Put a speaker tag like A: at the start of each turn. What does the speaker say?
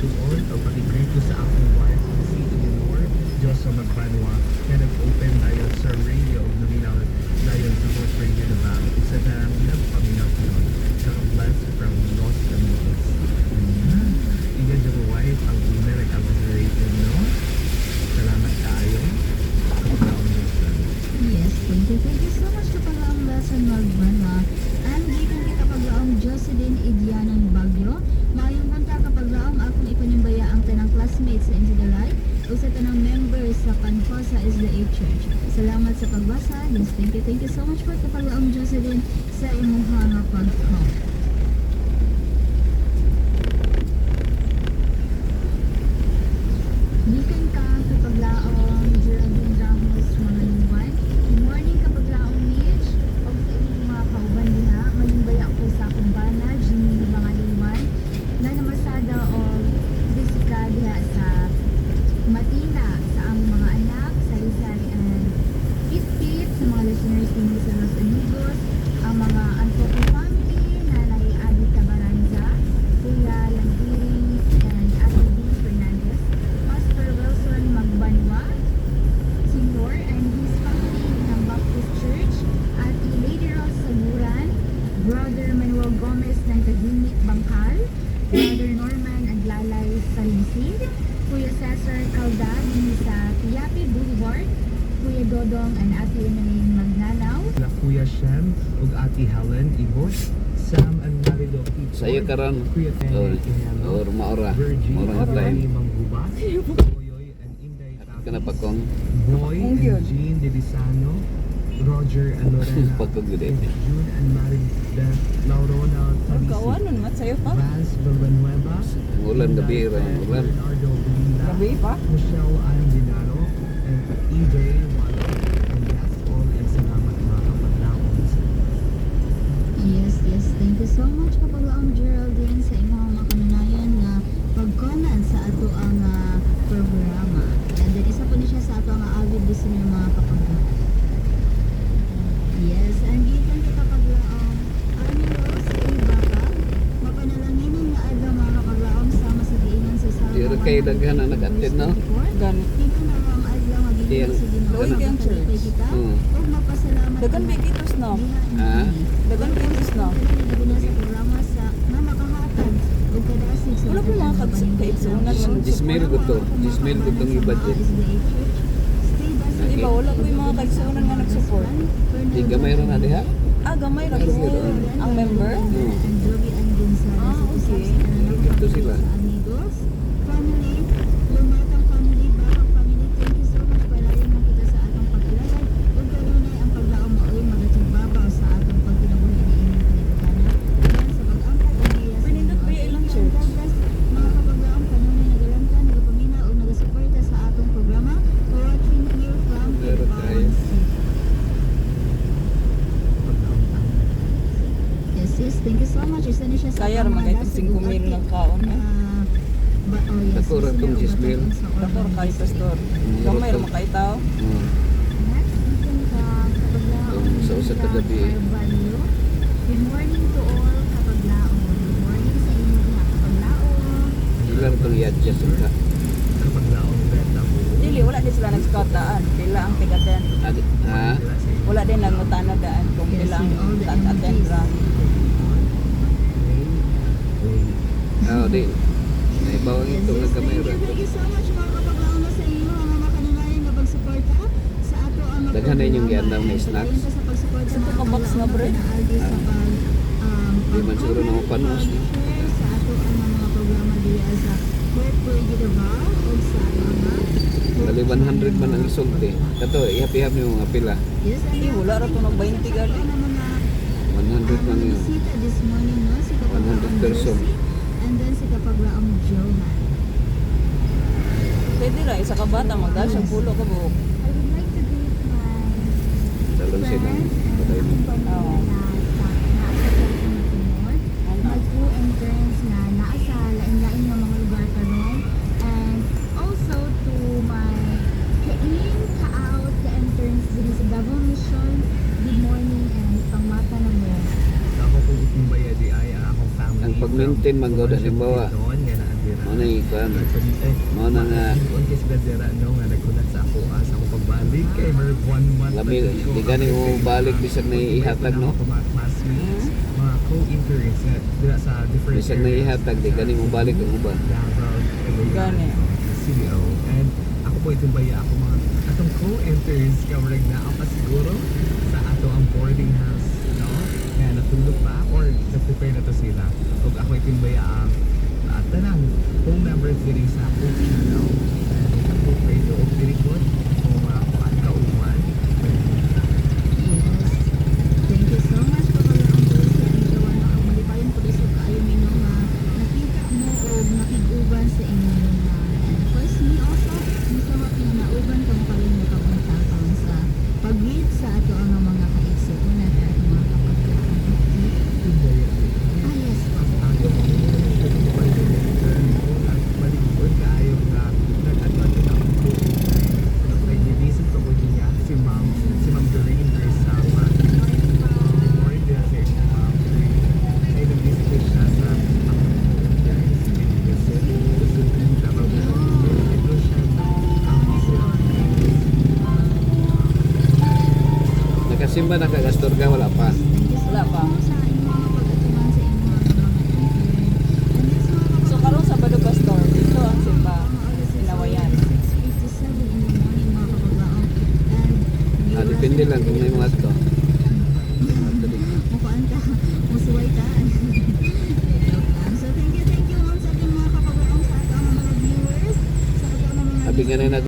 A: magsuot o pag-greet ko sa akong wife si Eleanor Diyos sa magbanwa na nag-open dayon sa radio nominaw dayon sa Hope Radio Davao. Isa na nagpaminaw ko nun. Naka-bless from Los Angeles. Iyan yung wife ang una nag-abasarate no? Salamat tayo.
B: Yes, thank you so much kapag ang lesson magbanwa. And given kita kapag ang Jocelyn Idianan Bagyo, mayong punta kapag ang akong ipanimbaya ang tanang classmates sa Into the Light o sa tanang members sa Pancosa SDA Church. Salamat sa pagbasa. Yes, thank you so much po kapag ang Jocelyn sa imuha nga pag-call. Gikan ka kapag laong Geraldine Ramos mga liwan. Good morning kapag laong Mitch. O sa inyong mga kauban diha, manimbaya ko sa akong bana, Jimmy mga liwan, na namasada o bisika diha sa Matina, sa aming mga anak, Sari-Sari and Kit-Kit, sa mga listeners din sa Los Amigos, ang mga Antoco family, Nanay Adi Tabaranza, Kuya Lantiring, and Ate D. Fernandez, Pastor Wilson Magbanwa, Senior, and his family ng Baptist Church, Ate Lady Rose Saguran, Brother Manuel Gomez ng Taguimik Bangkal, Brother Norman Aglalay Salisid, Kuya Cesar Caldad sa Tiapi Boulevard, Kuya Dodong and Ate Emaline Magnanaw,
A: La Kuya Shem ug Ate Helen Ibos, Sam and Marido Kito.
C: Saya karon
A: Kuya Tenny Inelo,
C: or maora
A: Virgin,
C: maora
A: Orlani
C: time
A: Manggubat, Boyoy and Inday
C: kana pa
A: Tapis,
C: kong
A: Boy and Jean Delisano, Roger and Lorena,
C: pagkagud
A: and June and Marida Laurona Talisi,
D: Kawanon mat sayo pa.
A: Vaz Villanueva,
C: ulan gabi ra
A: Inday
C: ulan
A: Leonardo Belinda,
D: Gabi pa.
A: Michelle Andinaro, and EJ Walo, and that's all, and salamat mga kapaglaon.
B: Yes, thank you so much kapag ang Geraldine sa imong mga kananayan nga pag-comment sa ato ang programa. And then isa po ni siya sa ato ang avid listener mga kapag. Yes, and given ka kapag Army Rose A. Baka, mapanalanginin nga adlaw mga kapaglaom sama sa diinan sa Salmo
C: Dira kay daghan na nag-attend, no?
D: Ganit.
B: Dito na ang adlaw nga
C: Diyang-
B: sa Ginoo
D: Loy kayang church.
B: kita.
C: Hmm.
B: Ug mapasalamat
D: Dagan
B: ka
D: bigitos no.
C: Ha?
D: Dagan bigitos no.
B: Naguna sa programa sa na makahatag o kadasig sa
D: Wala pa mga kaigsunan.
C: Dismail ko to. Dismail ko tong i-budget.
D: Di ba wala ko yung mga kaigsunan nga nag-support.
C: Di gamay ra na diha.
D: Ah, gamay ra ko. Ang member? Ah, okay.
C: Ito sila.
B: Amigos, family, lumatang family, bakang family, thank you so much. Palayan mo kita sa atong pagkilalay. Huwag kanunay ang paglaom mo ay magatagbabaw sa atong pagkinabuhi ni inyong kalibutan. Yan sa pag-angkat ang iya sa
D: Pinindot ba yung ilang church?
B: mga kapaglaom kanunay nagalanta, nagapamina o nagasuporta sa atong programa. Watching here from
C: Pero tayo.
B: Paglaon City. Yes, thank you so much. Isa ni siya sa
D: Kaya ra
B: mga
D: magay
B: dasig
D: 5,000
B: ug
D: ng kaon.
C: Dako ra tong 10,000.
D: Doktor kay pastor. Gamay ra makaitaw.
C: Sa usa ka gabi.
B: Good morning to all kapaglaon. Good morning sa inyo mga kapaglaon.
C: Ilang tong i-adjust ka.
A: Kapaglaon beta mo.
D: Dili wala din sila nag-scout daan. Pila ang tigaten.
C: Ha?
D: Wala din nangutana daan kung pila ang attend ra.
C: Oh, di. May bawang ito nga kamay ra.
B: Thank you so much mga kapaglaon na sa inyo mga makananayan nga pagsuporta sa ato ang
C: Daghan na inyong giandam na snacks.
B: Sa
D: Ito ka box na bread?
C: Di man siguro na mapanos.
B: Sa ato ang mga programa diya sa Hope Radio Davao o sa mga
C: Bali 100 man ang isulti. Kato, ihap-ihap niyo mga pila.
B: Yes,
D: Eh, wala ra to ng 20 gali.
C: 100 man yun.
B: Bisita this morning, no? Si Kapaglaong
C: 100 person.
B: Josie, and then si Kapaglaong Johan.
D: Pwede ra isa ka bata magdal siyang pulo ka buhok.
B: I would like to greet my
C: Dalawang sila. Patay mo.
D: Oo.
B: My crew and friends na naa sa lain-lain ng mga lugar karon, and also to my ka-in, ka-out, ka-entrance din sa Davao Mission. Good morning and pangmata na mo.
A: Ako kung ikumbaya di ay akong family.
C: Ang pag-maintain man gawda, halimbawa,
A: Doon, nga na ang dira.
C: Ano yung ikuan? Mao na nga.
A: Kung kasi dadera no nga nagulat sa ako sa ako pagbalik kay mer 1 month.
C: Lami, di gani mo balik bisag na ihatag, no?
A: Classmates, mga co-interns nga dira sa different
C: Bisag na ihatag, di gani mo balik ang uban.
D: Gani.
A: CEO. And ako po itumbaya ako mga atong co-interns ka marag na pa siguro sa ato ang boarding house, no? Nga natulog pa or nag-prepare na to sila. Ug ako itumbaya ang tanang phone numbers diri sa post channel and ako pwede og diri ko kung kuan ka uman.
B: Yes. Thank you so much po kayo ang Dulce and Joanna. Ang malipayon po isog kaayo ninyo nga nakita mo o nakiguban sa inyo nga. And first me also, masawat nga nauban ka mo kayo mo kapuntakang sa pag-lead sa ato ang mga kaisip mo na at mga kapagkaan.
A: Itumbaya.
B: Ah, yes po.
A: Ayo mo maligod kaayo nga nag-advance na ako po. Nag-visit ko niya si Ma'am Doreen Versama. Or din sa Ma'am Doreen. Ay nag-visit ko siya sa guys. Kasi gusto din dapat ito siya
C: Nakasimba na kagastor ka, wala pa.
D: Wala pa.
B: Sa inyong mga pag-atuman sa inyong mga intern. And yes, mga
D: So karon sa Baduga store, dito ang simba. Inawayan.
B: 6:57 in the morning mga kapaglaong. And
C: Depende lang kung may mga to.
B: mukuan ka, musuway ka. So thank you once again mga kapaglaong sa ato ang mga viewers, sa ato ang mga
C: Sabi nga na